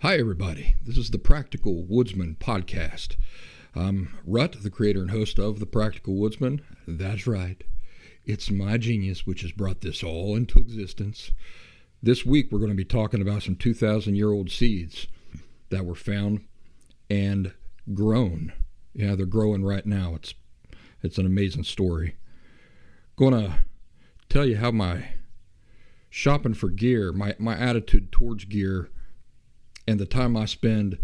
Hi, everybody. This is the Practical Woodsman podcast. I'm Rut, the creator and host of the Practical Woodsman. That's right. It's my genius which has brought this all into existence. This week, we're going to be talking about some 2,000-year-old seeds that were found and grown. Yeah, they're growing right now. It's an amazing story. Going to tell you how my shopping for gear, my attitude towards gear, and the time I spend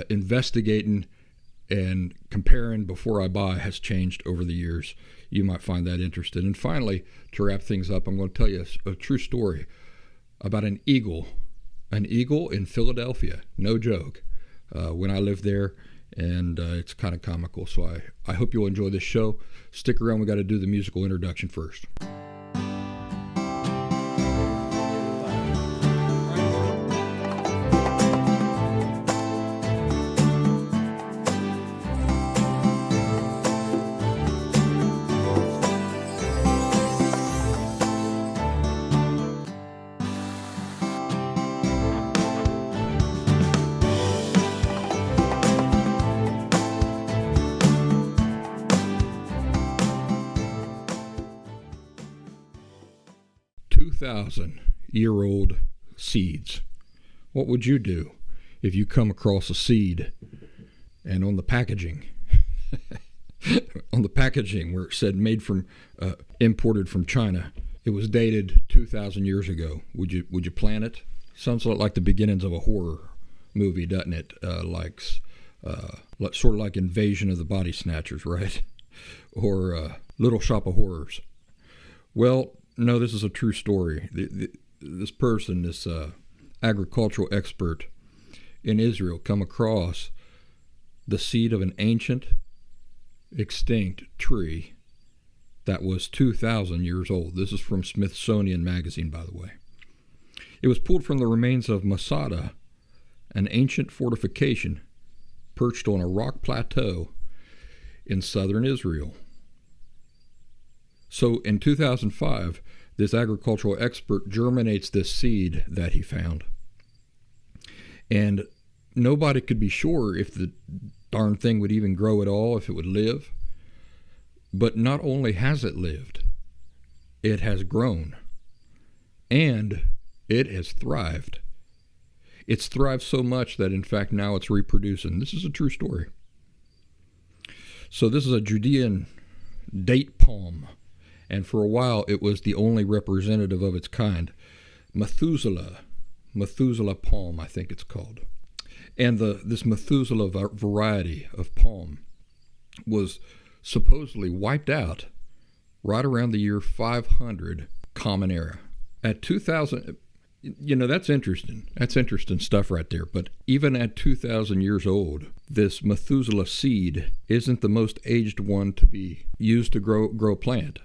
investigating and comparing before I buy has changed over the years. You might find that interesting. And finally, to wrap things up, I'm going to tell you a true story about an eagle in Philadelphia. No joke. When I lived there, and it's kind of comical. So I hope you'll enjoy this show. Stick around. We got to do the musical introduction first. 2,000-year-old seeds. What would you do if you come across a seed and on the packaging where it said imported from China, it was dated 2,000 years ago? Would you plant it? Sounds like the beginnings of a horror movie, doesn't it? Sort of like Invasion of the Body Snatchers, right? Or Little Shop of Horrors. Well, no, this is a true story. This person, this agricultural expert in Israel, come across the seed of an ancient, extinct tree that was 2,000 years old. This is from Smithsonian Magazine, by the way. It was pulled from the remains of Masada, an ancient fortification perched on a rock plateau in southern Israel. So in 2005, this agricultural expert germinates this seed that he found. And nobody could be sure if the darn thing would even grow at all, if it would live. But not only has it lived, it has grown. And it has thrived. It's thrived so much that, in fact, now it's reproducing. This is a true story. So this is a Judean date palm. And for a while, it was the only representative of its kind. Methuselah palm, I think it's called. And this Methuselah variety of palm was supposedly wiped out right around the year 500 Common Era. At 2,000, that's interesting. That's interesting stuff right there. But even at 2,000 years old, this Methuselah seed isn't the most aged one to be used to grow a plant.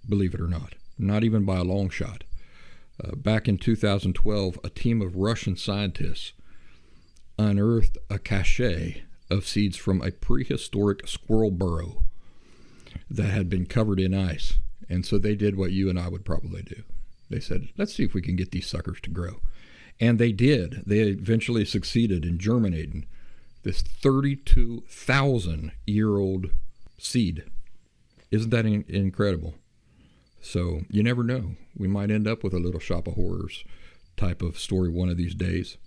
Believe it or not even by a long shot. Back in 2012, a team of Russian scientists unearthed a cache of seeds from a prehistoric squirrel burrow that had been covered in ice. And so they did what you and I would probably do. They said, let's see if we can get these suckers to grow. And they did. They eventually succeeded in germinating this 32,000-year-old seed. Isn't that incredible? So you never know. We might end up with a Little Shop of Horrors type of story one of these days,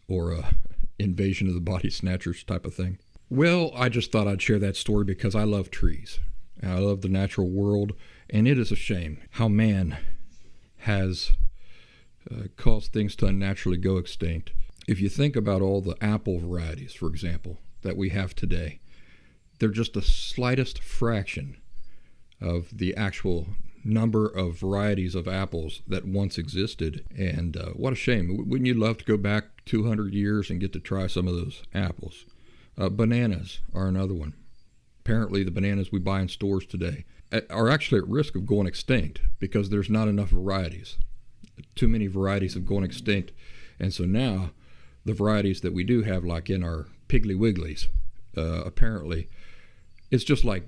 or a Invasion of the Body Snatchers type of thing. Well, I just thought I'd share that story because I love trees. I love the natural world, and it is a shame how man has caused things to unnaturally go extinct. If you think about all the apple varieties, for example, that we have today, they're just the slightest fraction of the actual number of varieties of apples that once existed. And what a shame. Wouldn't you love to go back 200 years and get to try some of those apples? Bananas are another one. Apparently the bananas we buy in stores today are actually at risk of going extinct because there's not enough varieties. Too many varieties have gone extinct. And so now the varieties that we do have, like in our Piggly Wigglies, apparently it's just like,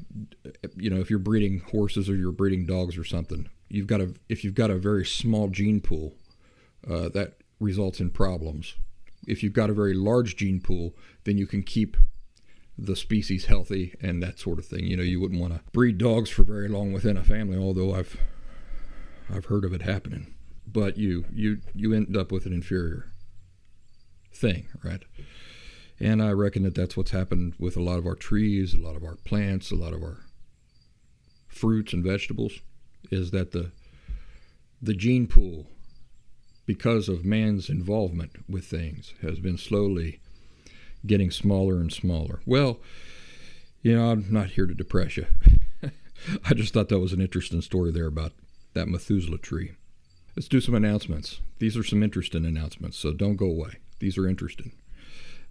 if you're breeding horses or you're breeding dogs or something, if you've got a very small gene pool, that results in problems. If you've got a very large gene pool, then you can keep the species healthy and that sort of thing. You wouldn't want to breed dogs for very long within a family, although I've heard of it happening. But you end up with an inferior thing, right? And I reckon that's what's happened with a lot of our trees, a lot of our plants, a lot of our fruits and vegetables, is that the gene pool, because of man's involvement with things, has been slowly getting smaller and smaller. Well, I'm not here to depress you. I just thought that was an interesting story there about that Methuselah tree. Let's do some announcements. These are some interesting announcements, so don't go away. These are interesting.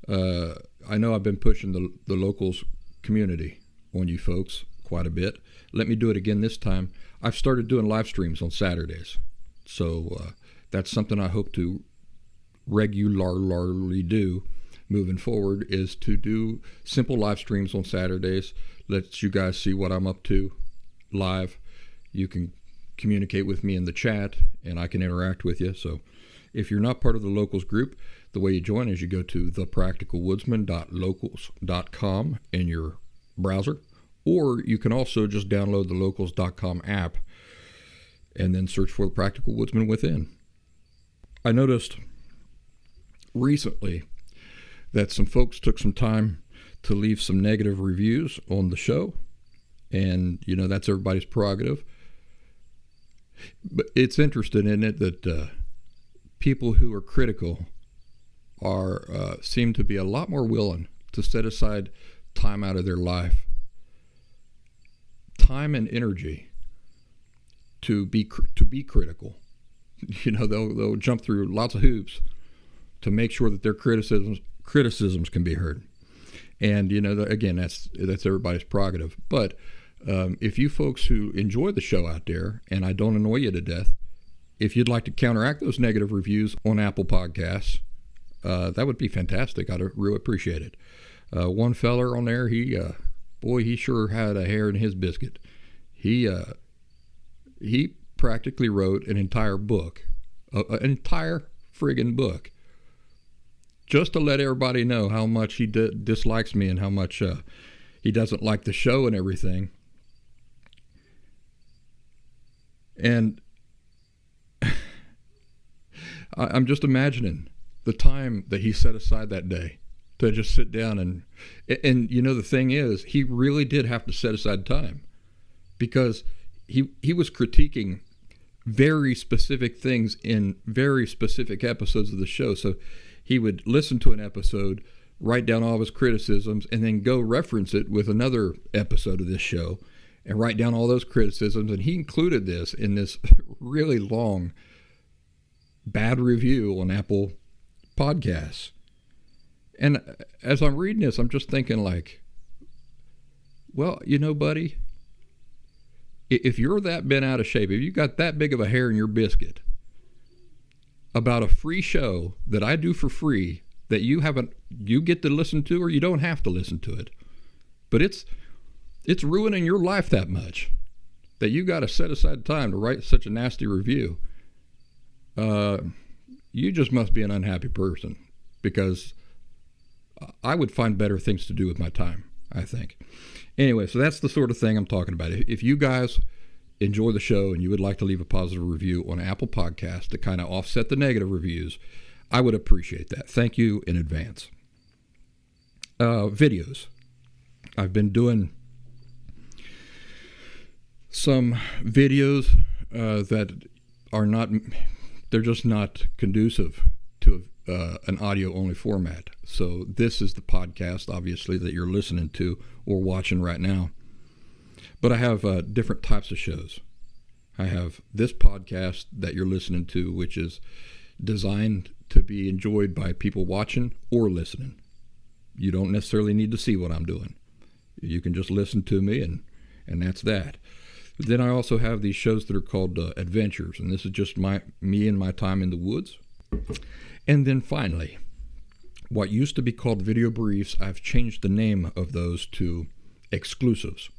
I know I've been pushing the locals community on you folks quite a bit. Let me do it again this time. I've started doing live streams on Saturdays. So that's something I hope to regularly do moving forward, is to do simple live streams on Saturdays. Let you guys see what I'm up to live. You can communicate with me in the chat and I can interact with you. So if you're not part of the locals group, the way you join is you go to thepracticalwoodsman.locals.com in your browser, or you can also just download the locals.com app and then search for the Practical Woodsman within. I noticed recently that some folks took some time to leave some negative reviews on the show, and that's everybody's prerogative. But it's interesting, isn't it, that people who are critical seem to be a lot more willing to set aside time out of their life, time and energy to be critical. They'll jump through lots of hoops to make sure that their criticisms can be heard. And again, that's everybody's prerogative. But if you folks who enjoy the show out there, and I don't annoy you to death, if you'd like to counteract those negative reviews on Apple Podcasts, that would be fantastic. I'd really appreciate it. One feller on there, he sure had a hair in his biscuit. He practically wrote an entire book, an entire friggin' book, just to let everybody know how much he dislikes me and how much he doesn't like the show and everything. And I'm just imagining the time that he set aside that day to just sit down and the thing is, he really did have to set aside time, because he was critiquing very specific things in very specific episodes of the show. So he would listen to an episode, write down all of his criticisms, and then go reference it with another episode of this show and write down all those criticisms. And he included this in this really long, bad review on Apple Podcasts. And as I'm reading this, I'm just thinking like, well, buddy, if you're that bent out of shape, if you got that big of a hair in your biscuit about a free show that I do for free that you get to listen to, or you don't have to listen to it, but it's ruining your life that much that you got to set aside time to write such a nasty review, you just must be an unhappy person, because I would find better things to do with my time, I think. Anyway, so that's the sort of thing I'm talking about. If you guys enjoy the show and you would like to leave a positive review on Apple Podcasts to kind of offset the negative reviews, I would appreciate that. Thank you in advance. Videos. I've been doing some videos that are not, they're just not conducive to an audio-only format. So this is the podcast, obviously, that you're listening to or watching right now. But I have different types of shows. I have this podcast that you're listening to, which is designed to be enjoyed by people watching or listening. You don't necessarily need to see what I'm doing. You can just listen to me, and that's that. But then I also have these shows that are called Adventures, and this is just me and my time in the woods. And then finally, what used to be called video briefs, I've changed the name of those to exclusives.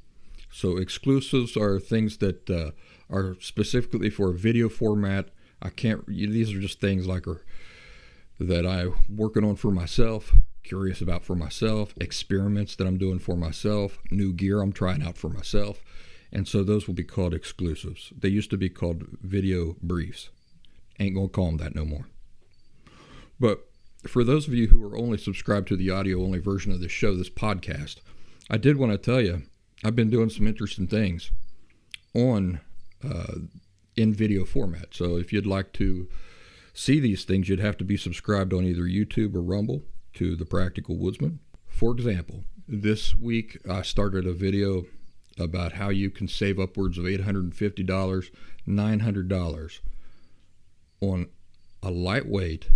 So exclusives are things that are specifically for a video format. I can't. These are just things like that I'm working on for myself, curious about for myself, experiments that I'm doing for myself, new gear I'm trying out for myself. And so those will be called exclusives. They used to be called video briefs. Ain't gonna call them that no more. But for those of you who are only subscribed to the audio-only version of this show, this podcast, I did want to tell you, I've been doing some interesting things on in video format. So if you'd like to see these things, you'd have to be subscribed on either YouTube or Rumble to the Practical Woodsman. For example, this week I started a video about how you can save upwards of $850, $900 on a lightweight,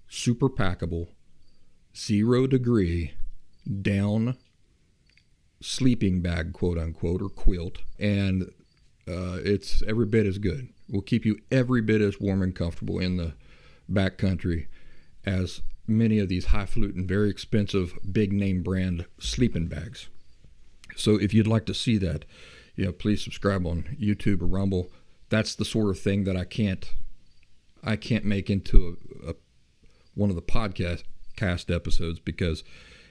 super packable, 0 degree down sleeping bag, quote unquote, or quilt. And it's every bit as good. Will keep you every bit as warm and comfortable in the backcountry as many of these highfalutin, very expensive, big name brand sleeping bags. So if you'd like to see that, please subscribe on YouTube or Rumble. That's the sort of thing that I can't make into one of the podcast episodes, because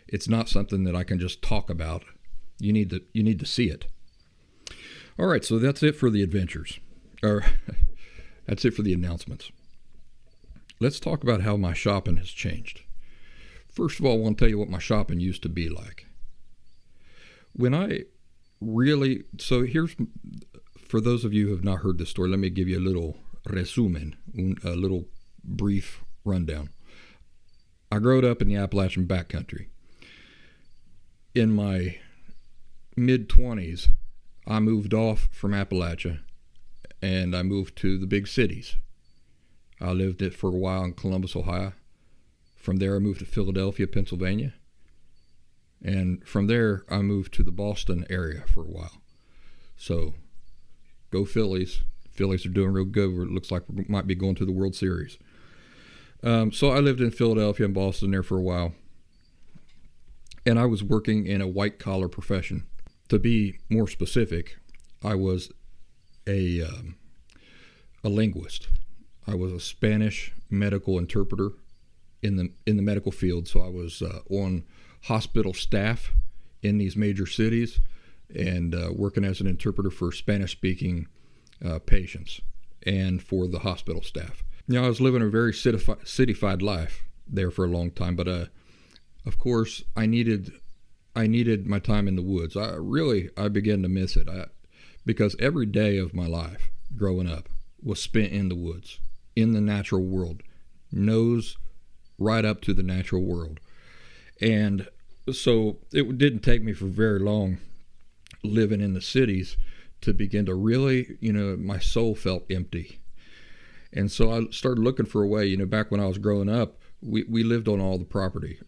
it's not something that I can just talk about. You need to see it. All right, so that's it for the adventures. Or that's it for the announcements. Let's talk about how my shopping has changed. First of all, I want to tell you what my shopping used to be like. So here's, for those of you who have not heard this story, let me give you a little resumen, a little brief rundown. I grew up in the Appalachian backcountry. In my mid-20s, I moved off from Appalachia and I moved to the big cities. I lived it for a while in Columbus, Ohio. From there, I moved to Philadelphia, Pennsylvania. And from there, I moved to the Boston area for a while. So, go Phillies. Phillies are doing real good. It looks like we might be going to the World Series. So I lived in Philadelphia and Boston there for a while. And I was working in a white-collar profession. To be more specific, I was a linguist. I was a Spanish medical interpreter in the medical field. So I was on hospital staff in these major cities and working as an interpreter for Spanish-speaking patients and for the hospital staff. I was living a very cityfied life there for a long time, but of course I needed my time in the woods. I began to miss it because every day of my life growing up was spent in the woods, in the natural world, nose right up to the natural world. And so it didn't take me for very long living in the cities to begin to really, my soul felt empty. And so I started looking for a way, back when I was growing up, we lived on all the property,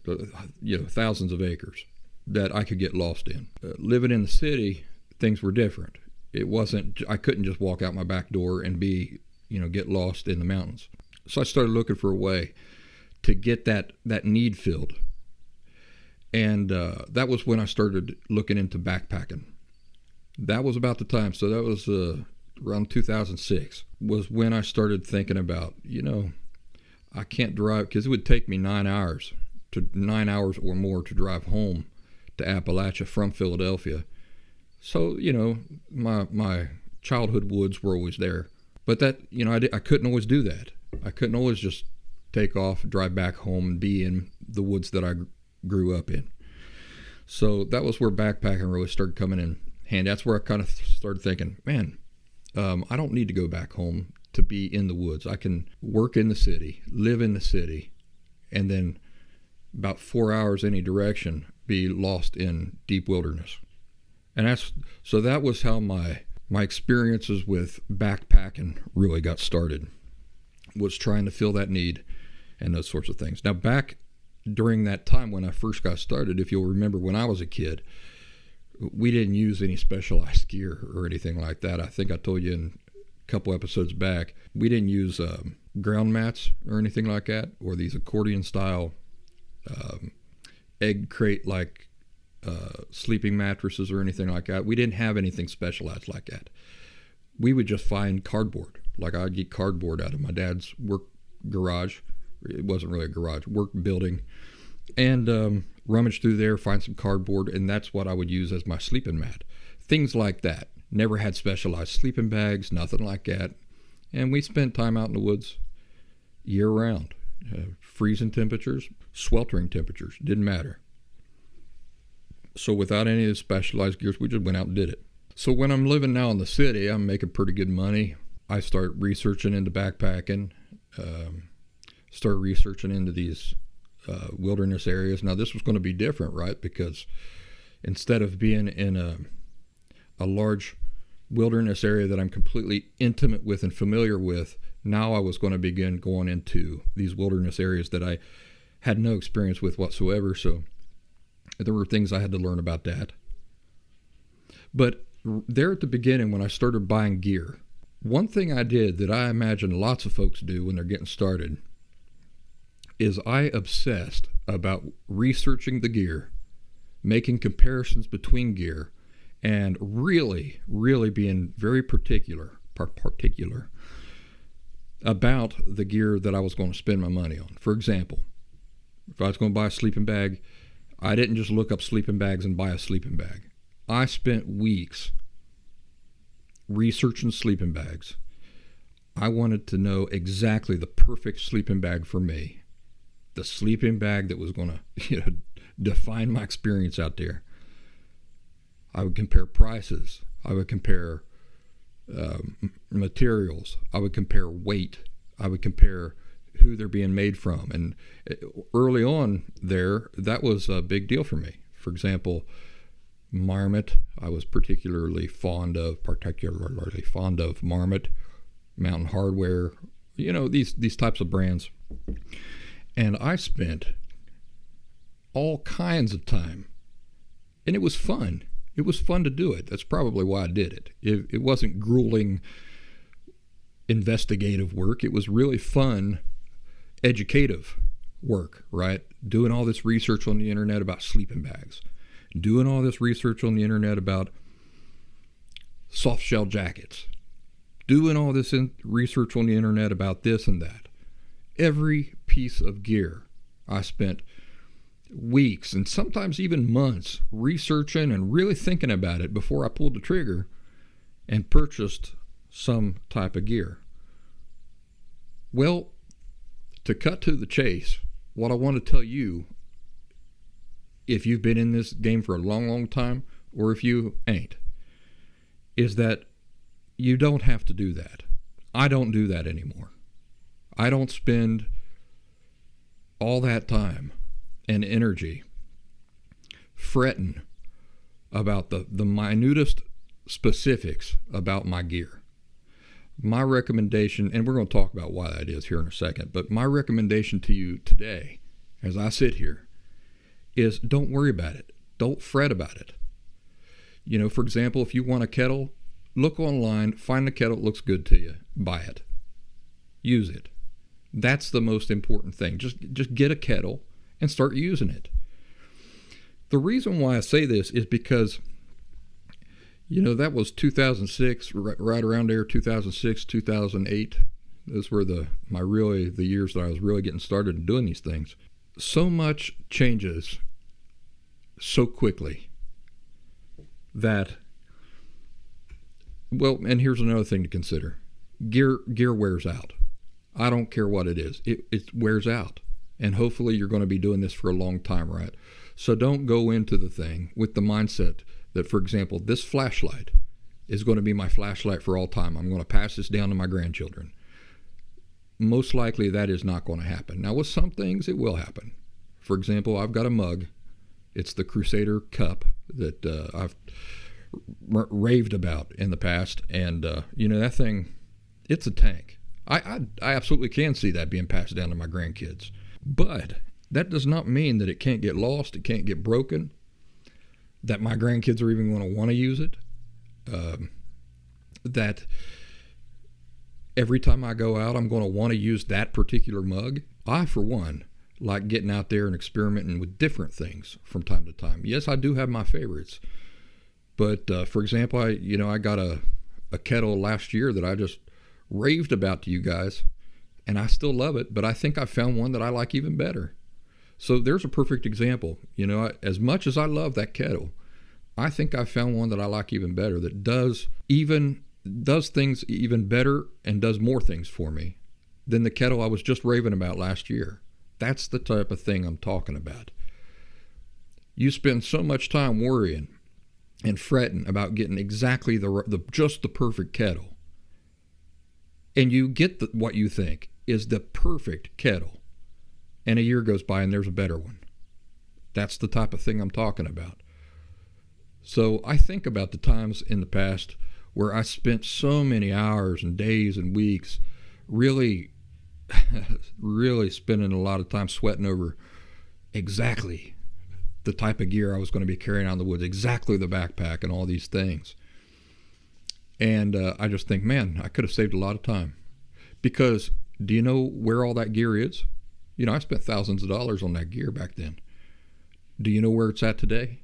thousands of acres that I could get lost in. Living in the city, things were different. I couldn't just walk out my back door and get lost in the mountains. So I started looking for a way to get that need filled. And that was when I started looking into backpacking. That was about the time. So that was around 2006 was when I started thinking about, I can't drive, because it would take me 9 hours or more to drive home to Appalachia from Philadelphia. So, my childhood woods were always there. But that, I couldn't always do that. I couldn't always just take off, drive back home, and be in the woods that I grew up in. So that was where backpacking really started coming in handy. That's where I kind of started thinking, man, I don't need to go back home to be in the woods. I can work in the city, live in the city, and then about 4 hours any direction be lost in deep wilderness. And that was how my experiences with backpacking really got started, was trying to fill that need and those sorts of things. Now, back during that time when I first got started, if you'll remember, when I was a kid, we didn't use any specialized gear or anything like that. I think I told you in a couple episodes back, we didn't use ground mats or anything like that, or these accordion style egg crate like sleeping mattresses or anything like that. We didn't have anything specialized like that. We would just find cardboard Like I'd get cardboard out of my dad's work garage. It wasn't really a garage, work building. And rummage through there, find some cardboard, and that's what I would use as my sleeping mat. Things like that. Never had specialized sleeping bags, nothing like that. And we spent time out in the woods year round. Freezing temperatures, sweltering temperatures, didn't matter. So without any of the specialized gears, we just went out and did it. So when I'm living now in the city, I'm making pretty good money. I start researching into backpacking, start researching into these wilderness areas. Now this was going to be different, right? Because instead of being in a large wilderness area that I'm completely intimate with and familiar with, now I was going to begin going into these wilderness areas that I had no experience with whatsoever. So there were things I had to learn about that. But there at the beginning, when I started buying gear, one thing I did that I imagine lots of folks do when they're getting started is I obsessed about researching the gear, making comparisons between gear, and really, really being very particular about the gear that I was going to spend my money on. For example, if I was going to buy a sleeping bag, I didn't just look up sleeping bags and buy a sleeping bag. I spent weeks researching sleeping bags. I wanted to know exactly the perfect sleeping bag for me. The sleeping bag that was going to, define my experience out there. I would compare prices. I would compare materials. I would compare weight. I would compare who they're being made from. And early on there, that was a big deal for me. For example, Marmot, I was particularly fond of Marmot, Mountain Hardware, these types of brands. And I spent all kinds of time, and it was fun. It was fun to do it. That's probably why I did it. It wasn't grueling investigative work. It was really fun, educative work, right? Doing all this research on the internet about sleeping bags, doing all this research on the internet about soft shell jackets, doing all this research on the internet about this and that. Every piece of gear I spent weeks and sometimes even months researching and really thinking about it before I pulled the trigger and purchased some type of gear. Well, to cut to the chase, what I want to tell you, if you've been in this game for a long, long time, or if you ain't, is that you don't have to do that. I don't do that anymore. I don't spend all that time and energy fretting about the minutest specifics about my gear. My recommendation, and we're going to talk about why that is here in a second, but my recommendation to you today, as I sit here, is don't worry about it. Don't fret about it. For example, if you want a kettle, look online, find a kettle that looks good to you, buy it, use it. That's the most important thing. Just get a kettle and start using it. The reason why I say this is because, that was 2006, right around there, 2006, 2008. Those were the years that I was really getting started in doing these things. So much changes so quickly that, and here's another thing to consider. Gear wears out. I don't care what it is. It wears out. And hopefully you're going to be doing this for a long time, right? So don't go into the thing with the mindset that, for example, this flashlight is going to be my flashlight for all time. I'm going to pass this down to my grandchildren. Most likely that is not going to happen. Now, with some things, it will happen. For example, I've got a mug. It's the Crusader cup that I've raved about in the past. And, that thing, it's a tank. I absolutely can see that being passed down to my grandkids. But that does not mean that it can't get lost, it can't get broken, that my grandkids are even going to want to use it, that every time I go out, I'm going to want to use that particular mug. I, for one, like getting out there and experimenting with different things from time to time. Yes, I do have my favorites. But, for example, I got a kettle last year that I just raved about to you guys, and I still love it, but I think I found one that I like even better. So there's a perfect example. As much as I love that kettle, I think I found one that I like even better, that does things even better and does more things for me than the kettle I was just raving about last year. That's the type of thing I'm talking about. You spend so much time worrying and fretting about getting exactly just the perfect kettle, and you get what you think is the perfect kettle, and a year goes by and there's a better one. That's the type of thing I'm talking about. So I think about the times in the past where I spent so many hours and days and weeks really spending a lot of time sweating over exactly the type of gear I was going to be carrying out in the woods, exactly the backpack and all these things. And I just think, man, I could have saved a lot of time. Because do you know where all that gear is? I spent thousands of dollars on that gear back then. Do you know where it's at today?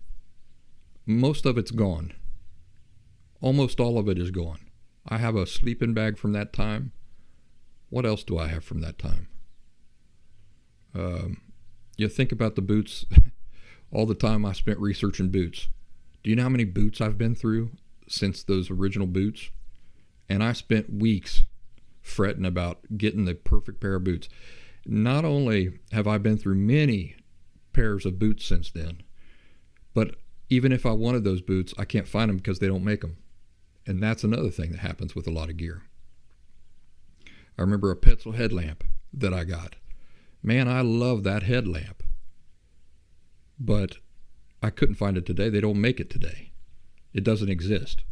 Most of it's gone. Almost all of it is gone. I have a sleeping bag from that time. What else do I have from that time? You think about the boots, all the time I spent researching boots. Do you know how many boots I've been through since those original boots? And I spent weeks fretting about getting the perfect pair of boots. Not only have I been through many pairs of boots since then, but even if I wanted those boots, I can't find them because they don't make them. And that's another thing that happens with a lot of gear. I remember a Petzl headlamp that I got. Man, I love that headlamp. But I couldn't find it today. They don't make it today. It doesn't exist.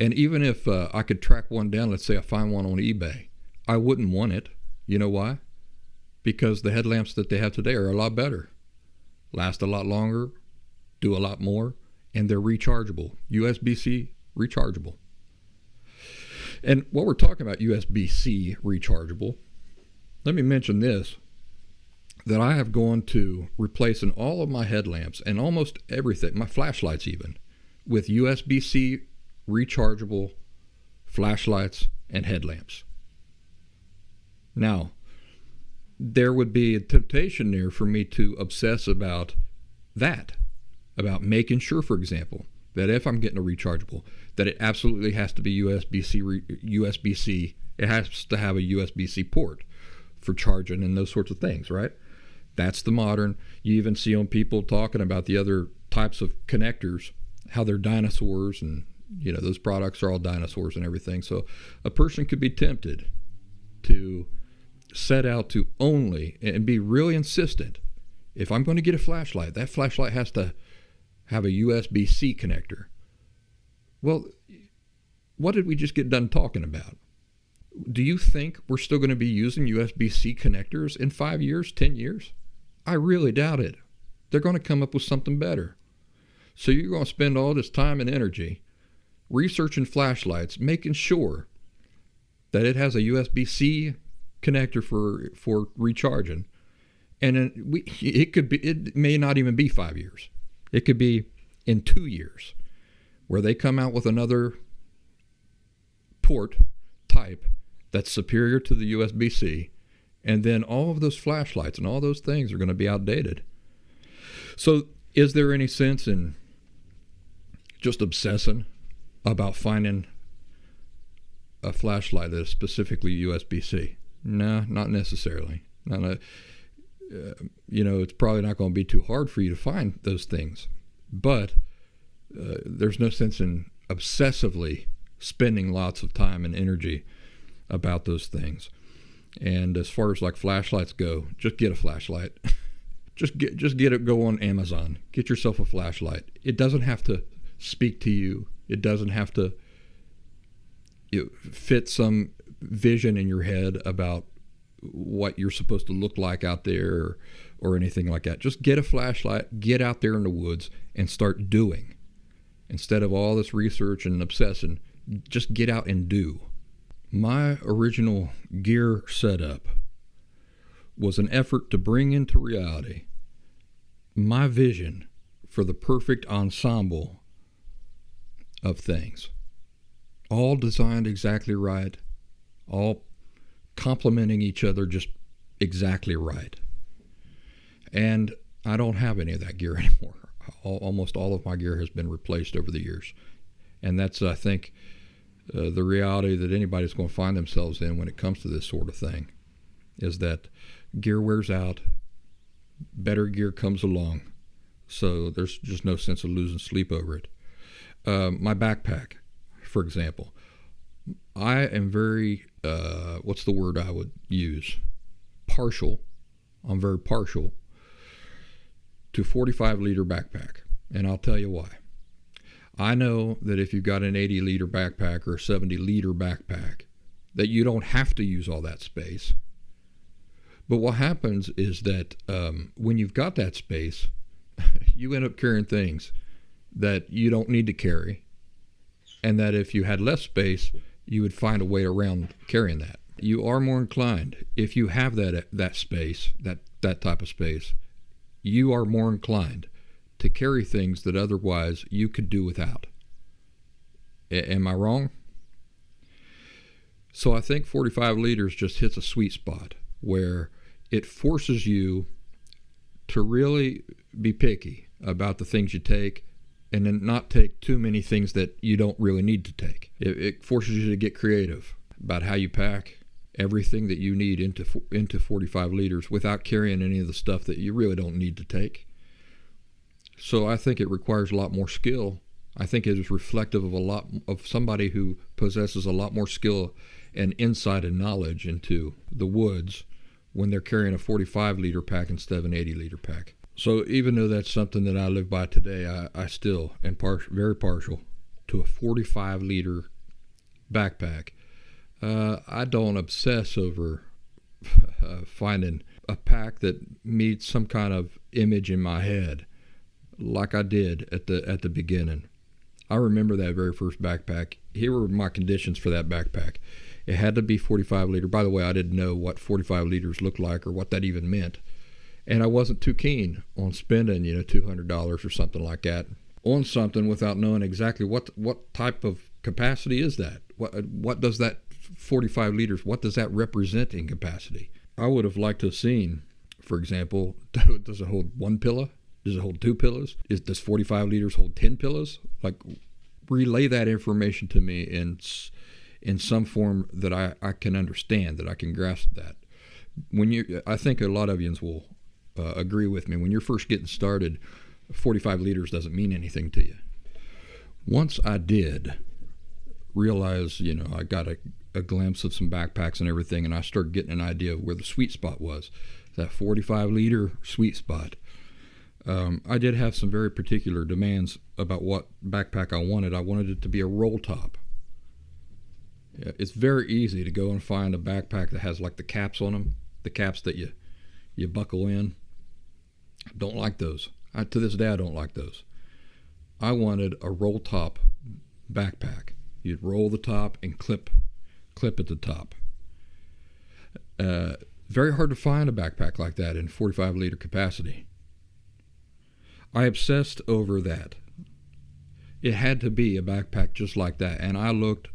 And even if I could track one down, let's say I find one on eBay, I wouldn't want it. You know why? Because the headlamps that they have today are a lot better, last a lot longer, do a lot more, and they're rechargeable, USB-C rechargeable. And while we're talking about USB-C rechargeable, let me mention this, that I have gone to replacing all of my headlamps and almost everything, my flashlights even, with USB-C rechargeable flashlights and headlamps. Now, there would be a temptation there for me to obsess about that, about making sure, for example, that if I'm getting a rechargeable, that it absolutely has to be USB-C. It has to have a USB-C port for charging and those sorts of things, right? That's the modern. You even see on people talking about the other types of connectors, how they're dinosaurs, and those products are all dinosaurs and everything. So a person could be tempted to set out to only and be really insistent. If I'm going to get a flashlight, that flashlight has to have a USB-C connector. Well, what did we just get done talking about? Do you think we're still going to be using USB-C connectors in 5 years, 10 years? I really doubt it. They're going to come up with something better. So you're going to spend all this time and energy researching flashlights, making sure that it has a USB-C connector for recharging. And then it may not even be 5 years. It could be in 2 years where they come out with another port type that's superior to the USB-C, and then all of those flashlights and all those things are going to be outdated. So is there any sense in just obsessing about finding a flashlight that is specifically USB-C? No, not necessarily. It's probably not going to be too hard for you to find those things, but there's no sense in obsessively spending lots of time and energy about those things. And as far as like flashlights go, just get a flashlight. just get it. Go on Amazon. Get yourself a flashlight. It doesn't have to speak to you. It doesn't have to fit some vision in your head about what you're supposed to look like out there or anything like that. Just get a flashlight, get out there in the woods, and start doing. Instead of all this research and obsessing, just get out and do. My original gear setup was an effort to bring into reality my vision for the perfect ensemble of things. All designed exactly right, all complementing each other just exactly right. And I don't have any of that gear anymore. Almost all of my gear has been replaced over the years. And that's, I think, the reality that anybody's going to find themselves in when it comes to this sort of thing, is that gear wears out, better gear comes along, so there's just no sense of losing sleep over it. My backpack, for example, I am very, what's the word I would use? Partial. I'm very partial to 45-liter backpack, and I'll tell you why. I know that if you've got an 80-liter backpack or a 70-liter backpack, that you don't have to use all that space. But what happens is that when you've got that space, you end up carrying things that you don't need to carry, and that if you had less space, you would find a way around carrying that. You are more inclined, if you have that space, that type of space, you are more inclined to carry things that otherwise you could do without. Am I wrong? So I think 45 liters just hits a sweet spot where it forces you to really be picky about the things you take, and then not take too many things that you don't really need to take. It forces you to get creative about how you pack everything that you need into 45 liters without carrying any of the stuff that you really don't need to take. So I think it requires a lot more skill. I think it is reflective of somebody who possesses a lot more skill and insight and knowledge into the woods when they're carrying a 45-liter pack instead of an 80-liter pack. So even though that's something that I live by today, I still am very partial to a 45-liter backpack. I don't obsess over finding a pack that meets some kind of image in my head like I did at the beginning. I remember that very first backpack. Here were my conditions for that backpack. It had to be 45 liter. By the way, I didn't know what 45 liters looked like or what that even meant. And I wasn't too keen on spending, $200 or something like that on something without knowing exactly what type of capacity is that. What does that 45 liters, what does that represent in capacity? I would have liked to have seen, for example, does it hold one pillow? Does it hold two pillows? Does 45 liters hold 10 pillows? Like, relay that information to me in some form that I can understand, that I can grasp that. I think a lot of yous will agree with me. When you're first getting started, 45 liters doesn't mean anything to you. Once I did realize, I got a glimpse of some backpacks and everything, and I started getting an idea of where the sweet spot was, that 45 liter sweet spot. I did have some very particular demands about what backpack I wanted. I wanted it to be a roll top. It's very easy to go and find a backpack that has like the caps on them, the caps that you buckle in. I don't like those. To this day, I don't like those. I wanted a roll top backpack. You'd roll the top and clip at the top. Very hard to find a backpack like that in 45 liter capacity. I obsessed over that. It had to be a backpack just like that, and I looked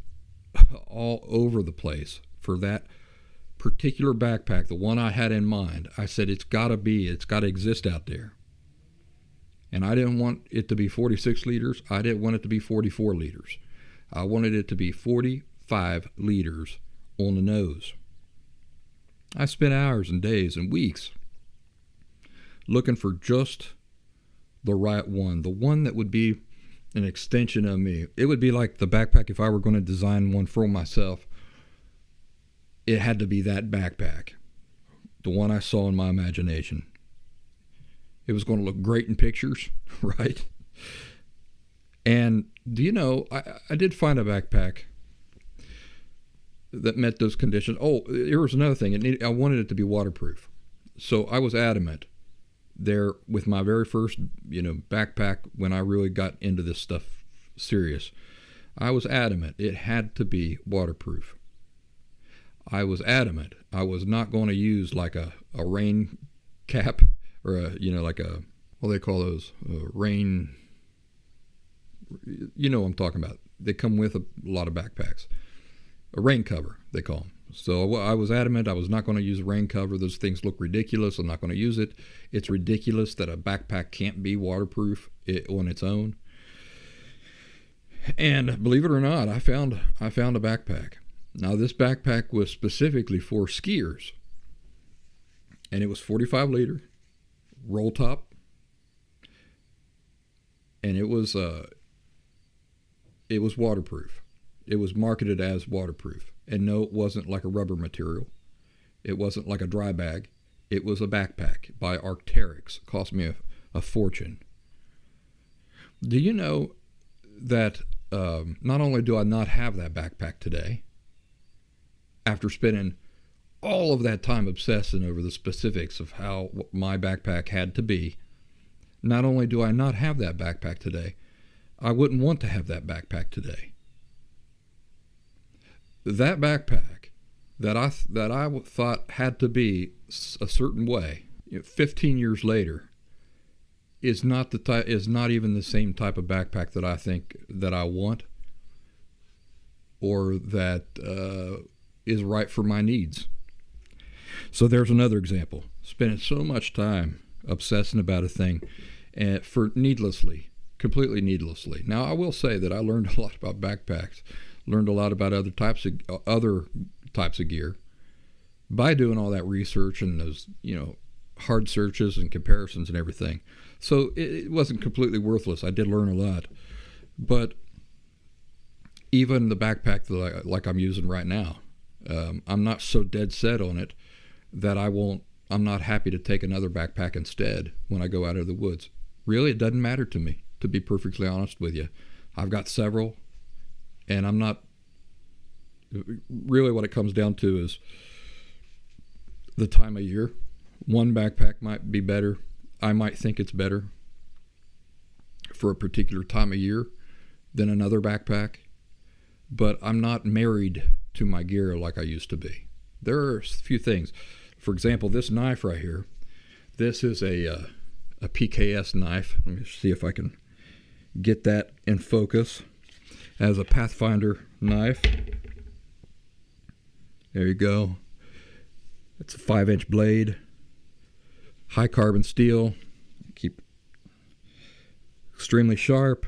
all over the place for that particular backpack, the one I had in mind. I said, it's got to exist out there. And I didn't want it to be 46 liters. I didn't want it to be 44 liters. I wanted it to be 45 liters on the nose. I spent hours and days and weeks looking for just the right one, the one that would be an extension of me. It would be like the backpack if I were going to design one for myself. It had to be that backpack, the one I saw in my imagination. It was going to look great in pictures, right? And I did find a backpack that met those conditions. Oh, here was another thing. I wanted it to be waterproof. So I was adamant there with my very first, backpack when I really got into this stuff serious. I was adamant it had to be waterproof. I was adamant I was not going to use like a rain cap or like a, what do they call those? Rain, what I'm talking about. They come with a lot of backpacks. A rain cover, they call them. So I was adamant I was not going to use a rain cover. Those things look ridiculous. I'm not going to use it. It's ridiculous that a backpack can't be waterproof on its own. And believe it or not, I found a backpack. Now this backpack was specifically for skiers, and it was 45 liter, roll top, and it was waterproof. It was marketed as waterproof, and no, it wasn't like a rubber material. It wasn't like a dry bag. It was a backpack by Arc'teryx. It cost me a fortune. Do you know that not only do I not have that backpack today, after spending all of that time obsessing over the specifics of how my backpack had to be, not only do I not have that backpack today, I wouldn't want to have that backpack today. That backpack that I thought had to be a certain way, 15 years later, is not even the same type of backpack that I think that I want, or that is right for my needs. So there's another example. Spending so much time obsessing about a thing, and completely needlessly. Now I will say that I learned a lot about backpacks, learned a lot about other types of gear by doing all that research and those hard searches and comparisons and everything. So it wasn't completely worthless. I did learn a lot. But even the backpack like I'm using right now, I'm not so dead set on it that I'm not happy to take another backpack instead when I go out of the woods. Really, it doesn't matter to me, to be perfectly honest with you. I've got several, and I'm not really, what it comes down to is the time of year. One backpack might be better. I might think it's better for a particular time of year than another backpack, but I'm not married to my gear like I used to be. There are a few things. For example, this knife right here, this is a PKS knife. Let me see if I can get that in focus. As a Pathfinder knife. There you go. It's a 5-inch blade, high carbon steel, keep extremely sharp,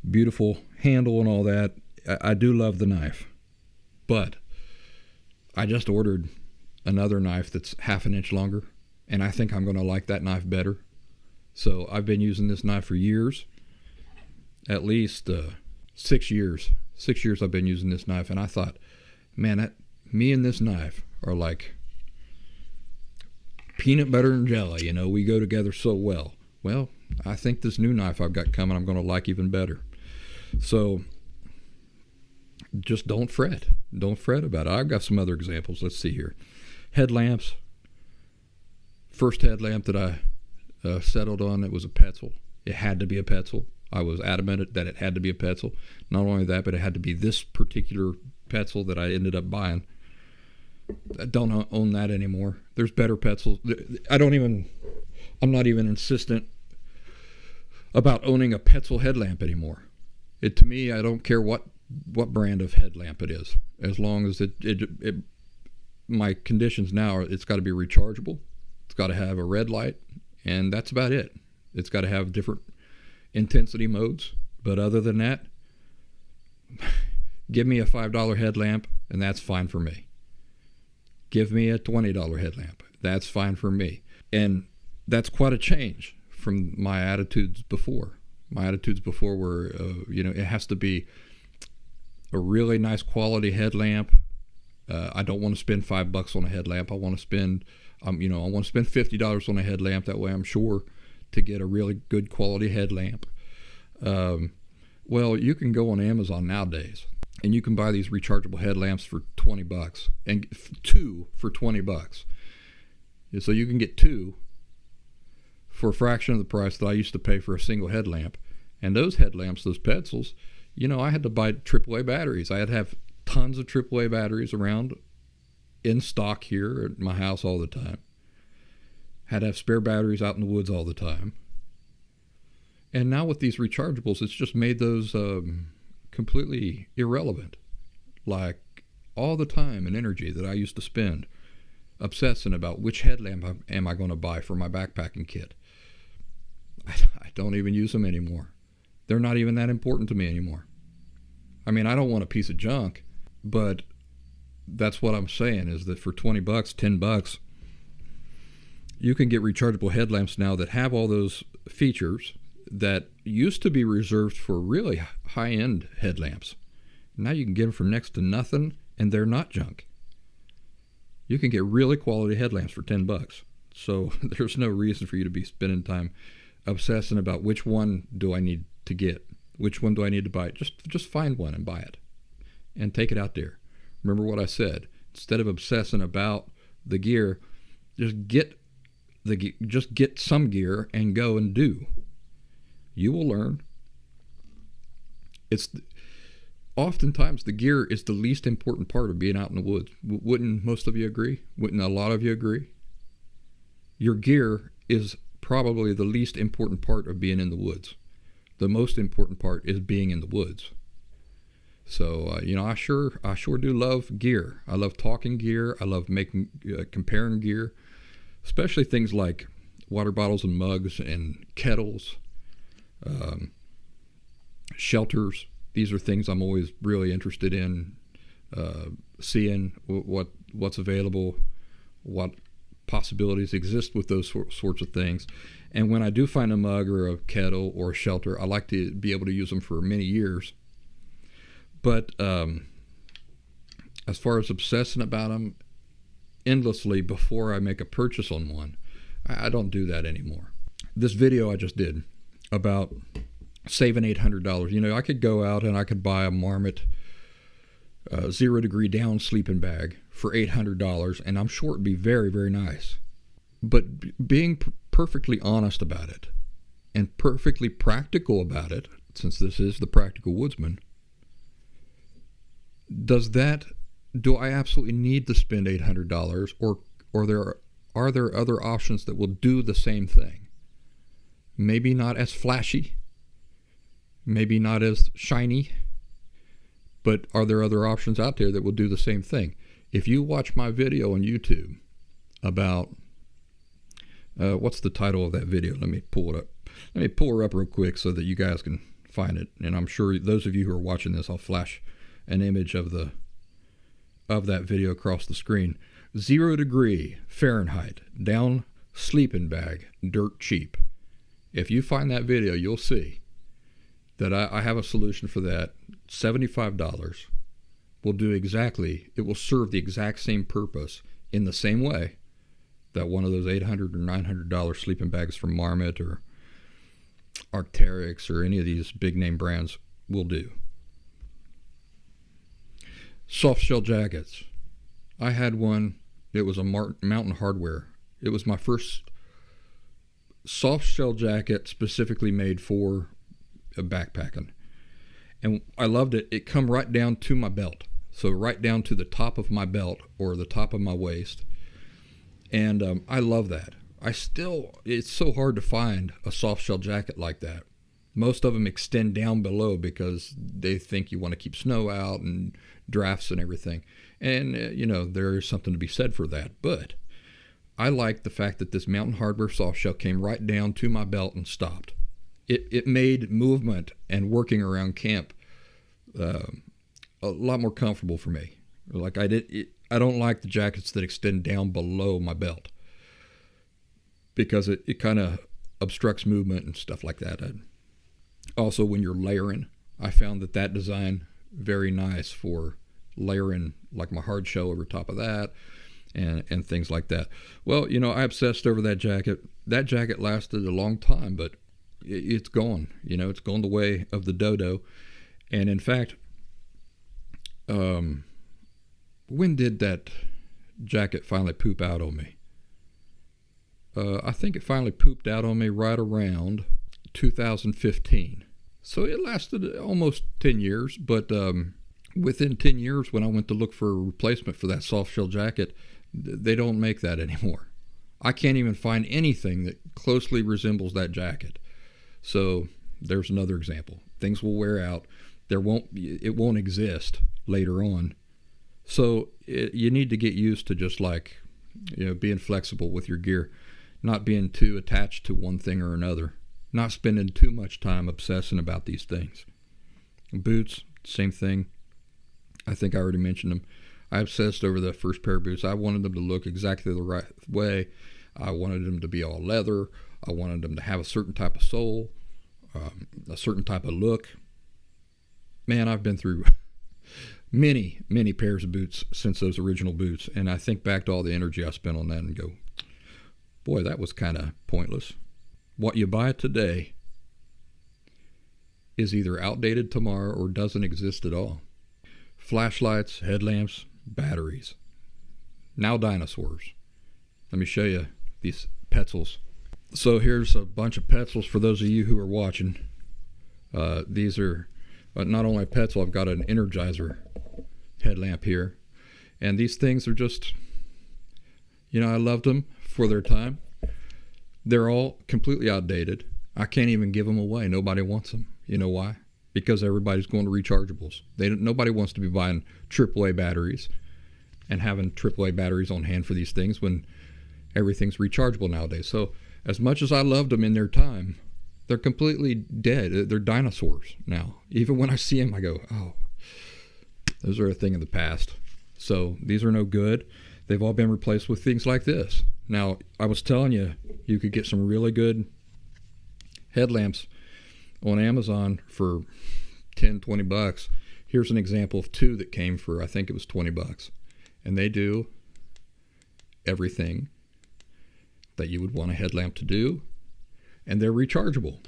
beautiful handle and all that. I do love the knife, but I just ordered another knife that's half an inch longer, and I think I'm going to like that knife better. So I've been using this knife for years, at least 6 years. 6 years I've been using this knife, and I thought, man, me and this knife are like peanut butter and jelly. We go together so well. Well, I think this new knife I've got coming I'm going to like even better. So just don't fret. Don't fret about it. I've got some other examples. Let's see here. Headlamps. First headlamp that I settled on, it was a Petzl. It had to be a Petzl. I was adamant that it had to be a Petzl. Not only that, but it had to be this particular Petzl that I ended up buying. I don't own that anymore. There's better Petzls. I'm not even insistent about owning a Petzl headlamp anymore. To me, I don't care what brand of headlamp it is, as long as my conditions now are, it's got to be rechargeable, it's got to have a red light, and that's about it. It's got to have different intensity modes, but other than that, give me a $5 headlamp and that's fine for me. Give me a $20 headlamp, that's fine for me. And that's quite a change from my attitudes before. My attitudes before were, it has to be a really nice quality headlamp. I don't want to spend $5 on a headlamp. I want to spend, I want to spend $50 on a headlamp. That way I'm sure to get a really good quality headlamp. Well, you can go on Amazon nowadays and you can buy these rechargeable headlamps for $20 and two for $20. So you can get two for a fraction of the price that I used to pay for a single headlamp. And those headlamps, those Petzls, I had to buy AAA batteries. I had to have tons of AAA batteries around in stock here at my house all the time. Had to have spare batteries out in the woods all the time. And now with these rechargeables, it's just made those completely irrelevant. Like, all the time and energy that I used to spend obsessing about which headlamp am I going to buy for my backpacking kit. I don't even use them anymore. They're not even that important to me anymore. I mean, I don't want a piece of junk, but that's what I'm saying, is that for $20, $10, you can get rechargeable headlamps now that have all those features that used to be reserved for really high-end headlamps. Now you can get them for next to nothing, and they're not junk. You can get really quality headlamps for $10. So there's no reason for you to be spending time obsessing about which one do I need to get, which one do I need to buy. Just find one and buy it and take it out there. Remember what I said. Instead of obsessing about the gear, just get some gear and go and do. You will learn. Oftentimes the gear is the least important part of being out in the woods. Wouldn't most of you agree? Wouldn't a lot of you agree? Your gear is probably the least important part of being in the woods. The most important part is being in the woods. So I sure do love gear. I love talking gear. I love comparing gear, especially things like water bottles and mugs and kettles, shelters. These are things I'm always really interested in, seeing what's available, what possibilities exist with those sorts of things. And when I do find a mug or a kettle or a shelter, I like to be able to use them for many years. But as far as obsessing about them endlessly before I make a purchase on one, I don't do that anymore. This video I just did about saving $800. I could go out and I could buy a Marmot 0 degree down sleeping bag for $800, and I'm sure it'd be very, very nice. But being perfectly honest about it and perfectly practical about it, since this is the Practical Woodsman, do I absolutely need to spend $800, or are there other options that will do the same thing? Maybe not as flashy, maybe not as shiny, but are there other options out there that will do the same thing? If you watch my video on YouTube about, what's the title of that video? Let me pull it up. Let me pull her up real quick so that you guys can find it. And I'm sure those of you who are watching this, I'll flash an image of that video across the screen. 0 degree Fahrenheit down sleeping bag, dirt cheap. If you find that video, you'll see that I have a solution for that. $75 it will serve the exact same purpose in the same way that one of those $800 or $900 sleeping bags from Marmot or Arc'teryx or any of these big name brands will do. Soft shell jackets. I had one. It was a Mountain Hardwear. It was my first soft shell jacket specifically made for backpacking. And I loved it. It come right down to my belt. So right down to the top of my belt or the top of my waist. And I love that. It's so hard to find a soft shell jacket like that. Most of them extend down below because they think you want to keep snow out and drafts and everything. And, there is something to be said for that. But I like the fact that this Mountain Hardwear soft shell came right down to my belt and stopped. It made movement and working around camp a lot more comfortable for me. Like I don't like the jackets that extend down below my belt because it kind of obstructs movement and stuff like that. Also, when you're layering, I found that design very nice for layering, like my hard shell over top of that and things like that. Well, I obsessed over that jacket. That jacket lasted a long time, but it's gone. It's gone the way of the dodo. And in fact, when did that jacket finally poop out on me? I think it finally pooped out on me right around 2015. So it lasted almost 10 years, but within 10 years when I went to look for a replacement for that soft shell jacket, they don't make that anymore. I can't even find anything that closely resembles that jacket. So there's another example. Things will wear out. It won't exist later on. So you need to get used to just like, being flexible with your gear, not being too attached to one thing or another, not spending too much time obsessing about these things. Boots, same thing. I think I already mentioned them. I obsessed over the first pair of boots. I wanted them to look exactly the right way. I wanted them to be all leather. I wanted them to have a certain type of sole, a certain type of look. Man, I've been through many, many pairs of boots since those original boots, and I think back to all the energy I spent on that and go, boy, that was kind of pointless. What you buy today is either outdated tomorrow or doesn't exist at all. Flashlights, headlamps, batteries. Now dinosaurs. Let me show you these Petzls. So here's a bunch of Petzls for those of you who are watching. These are not only a Petzl, I've got an Energizer headlamp here. And these things are just, I loved them for their time. They're all completely outdated. I can't even give them away. Nobody wants them. You know why? Because everybody's going to rechargeables. Nobody wants to be buying AAA batteries and having AAA batteries on hand for these things when everything's rechargeable nowadays. So as much as I loved them in their time, they're completely dead. They're dinosaurs now. Even when I see them, I go, oh, those are a thing of the past. So these are no good. They've all been replaced with things like this. Now, I was telling you, you could get some really good headlamps on Amazon for $10-20. Here's an example of two that came for, I think it was $20. And they do everything that you would want a headlamp to do, and they're rechargeable.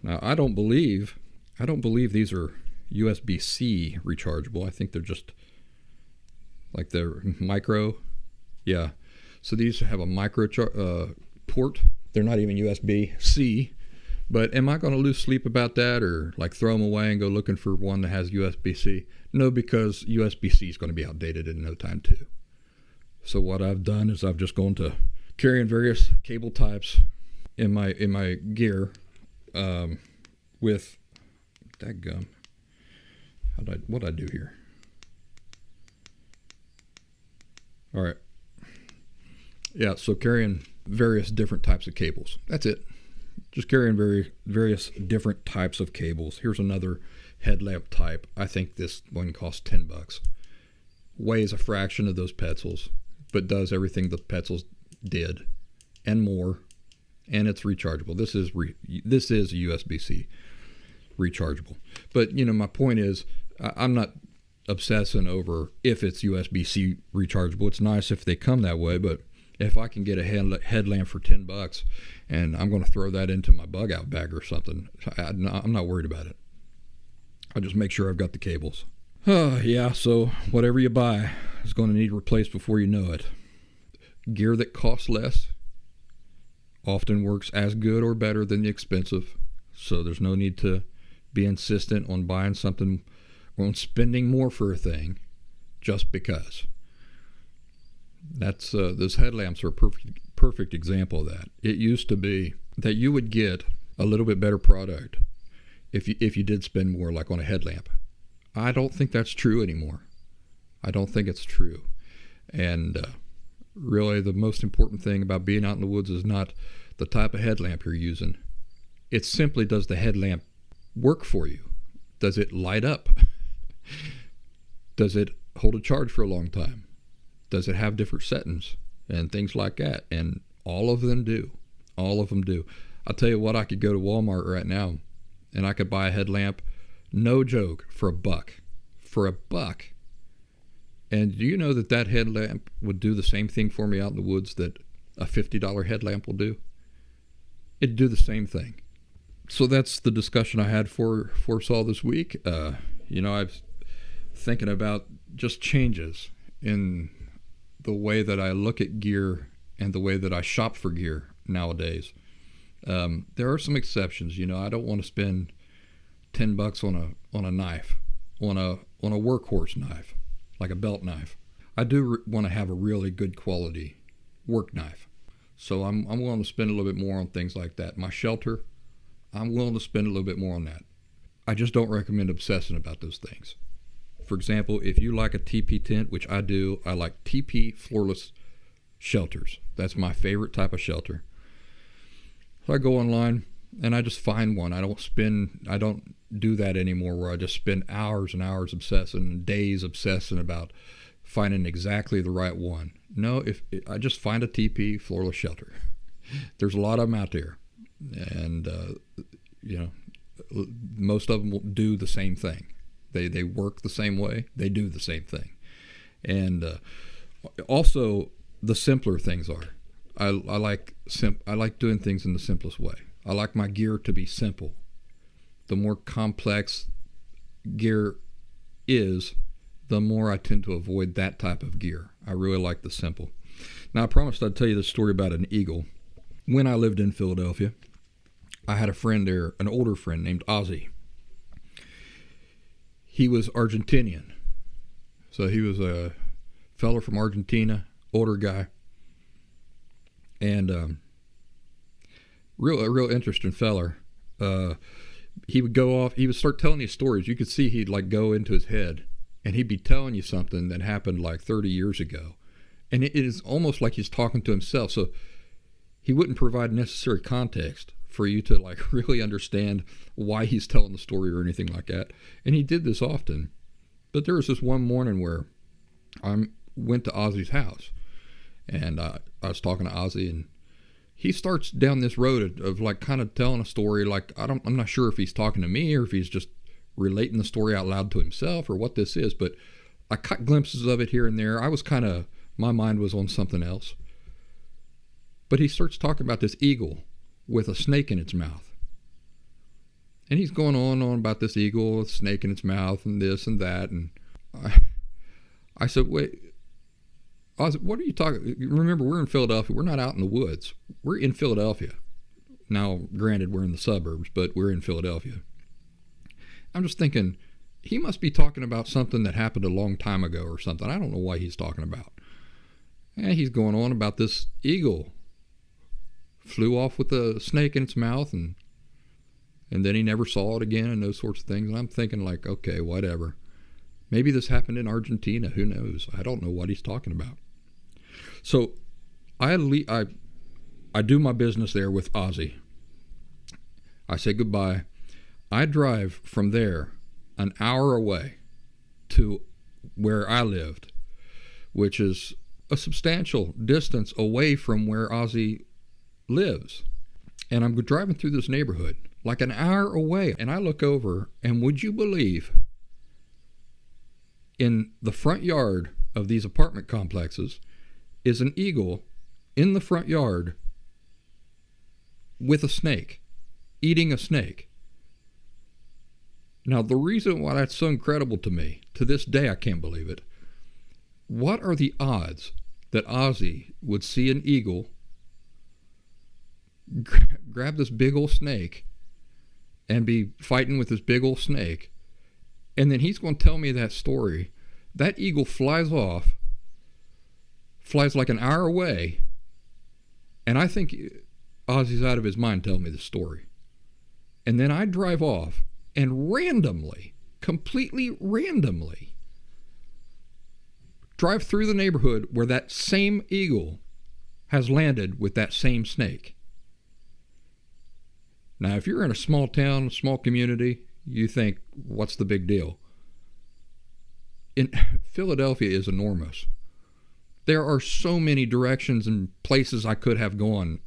Now, I don't believe these are USB-C rechargeable. I think they're just like they're micro. Yeah. So these have a micro port. They're not even USB-C. But am I going to lose sleep about that, or like throw them away and go looking for one that has USB-C? No, because USB-C is going to be outdated in no time too. So what I've done is I've just gone to carrying various cable types in my gear with that gum. What'd I do here? All right. Yeah, so carrying various different types of cables. That's it. Just carrying various different types of cables. Here's another headlamp type. I think this one costs $10. Weighs a fraction of those Petzls, but does everything the Petzls did and more. And it's rechargeable. This is a USB-C rechargeable. But my point is, I'm not obsessing over if it's USB-C rechargeable. It's nice if they come that way, but if I can get a headlamp for $10 and I'm going to throw that into my bug out bag or something, I'm not worried about it. I just make sure I've got the cables. Yeah, so whatever you buy is going to need replaced before you know it. Gear that costs less often works as good or better than the expensive, so there's no need to be insistent on buying something or on spending more for a thing just because. That's those headlamps are a perfect example of that. It used to be that you would get a little bit better product if you did spend more, like on a headlamp. I don't think that's true anymore. I don't think it's true. And really, the most important thing about being out in the woods is not the type of headlamp you're using. It's simply, does the headlamp work for you? Does it light up? Does it hold a charge for a long time? Does it have different settings and things like that? And all of them do. All of them do. I'll tell you what, I could go to Walmart right now and I could buy a headlamp, no joke, for $1. For $1. And do you know that headlamp would do the same thing for me out in the woods that a $50 headlamp will do? It'd do the same thing. So that's the discussion I had for us all this week. I was thinking about just changes in the way that I look at gear and the way that I shop for gear nowadays. There are some exceptions. I don't want to spend $10 on a knife, on a workhorse knife, like a belt knife. I do want to have a really good quality work knife. So I'm willing to spend a little bit more on things like that. My shelter, I'm willing to spend a little bit more on that. I just don't recommend obsessing about those things. For example, if you like a teepee tent, which I do, I like teepee floorless shelters. That's my favorite type of shelter. So I go online and I just find one. I don't do that anymore where I just spend hours and hours obsessing, days obsessing about finding exactly the right one. No, if I just find a teepee floorless shelter. There's a lot of them out there, and most of them will do the same thing. They work the same way. They do the same thing, and also the simpler things are. I like doing things in the simplest way. I like my gear to be simple. The more complex gear is, the more I tend to avoid that type of gear. I really like the simple. Now, I promised I'd tell you this story about an eagle. When I lived in Philadelphia, I had a friend there, an older friend named Ozzie. He was Argentinian. So he was a fellow from Argentina, older guy. And a real interesting feller. He would go off, he would start telling you stories. You could see he'd like go into his head, and he'd be telling you something that happened like 30 years ago. And it is almost like he's talking to himself. So he wouldn't provide necessary context for you to like really understand why he's telling the story or anything like that. And he did this often. But there was this one morning where I went to Ozzie's house, and I was talking to Ozzie, and he starts down this road of like kind of telling a story. Like I'm not sure if he's talking to me or if he's just relating the story out loud to himself or what this is, but I caught glimpses of it here and there. My mind was on something else. But he starts talking about this eagle with a snake in its mouth. And he's going on about this eagle with a snake in its mouth and this and that. And I said, wait, Ozzie, what are you talking? Remember, we're in Philadelphia. We're not out in the woods. We're in Philadelphia. Now, granted, we're in the suburbs, but we're in Philadelphia. I'm just thinking, he must be talking about something that happened a long time ago or something. I don't know why he's talking about. And he's going on about this eagle. Flew off with a snake in its mouth, and then he never saw it again and those sorts of things. And I'm thinking like, okay, whatever. Maybe this happened in Argentina. Who knows? I don't know what he's talking about. So I do my business there with Ozzie. I say goodbye. I drive from there an hour away to where I lived, which is a substantial distance away from where Ozzie lives. And I'm driving through this neighborhood like an hour away, and I look over, and would you believe, in the front yard of these apartment complexes is an eagle in the front yard with a snake, eating a snake. Now, the reason why that's so incredible to me, to this day I can't believe it, what are the odds that Ozzie would see an eagle, grab this big old snake, and be fighting with this big old snake, and then he's going to tell me that story. That eagle flies off, flies like an hour away, and I think Ozzie's out of his mind telling me the story. And then I drive off, and randomly, completely randomly, drive through the neighborhood where that same eagle has landed with that same snake. Now, if you're in a small town, small community, you think, what's the big deal? Philadelphia is enormous. There are so many directions and places I could have gone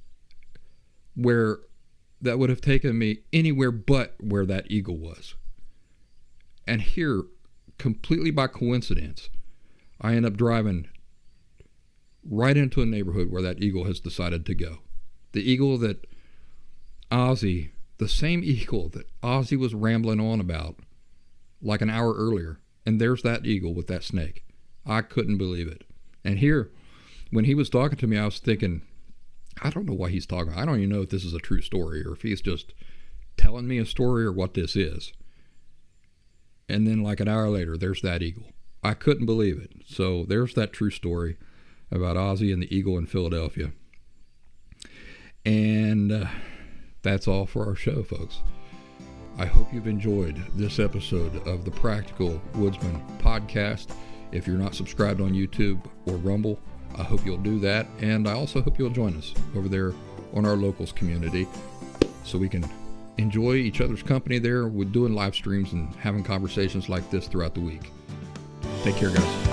where that would have taken me anywhere but where that eagle was. And here, completely by coincidence, I end up driving right into a neighborhood where that eagle has decided to go. The eagle that Ozzie, the same eagle that Ozzie was rambling on about like an hour earlier. And there's that eagle with that snake. I couldn't believe it. And here, when he was talking to me, I was thinking, I don't know why he's talking. I don't even know if this is a true story or if he's just telling me a story or what this is. And then like an hour later, there's that eagle. I couldn't believe it. So there's that true story about Ozzie and the eagle in Philadelphia. And that's all for our show, folks. I hope you've enjoyed this episode of the Practical Woodsman podcast. If you're not subscribed on YouTube or Rumble, I hope you'll do that. And I also hope you'll join us over there on our locals community so we can enjoy each other's company there with doing live streams and having conversations like this throughout the week. Take care, guys.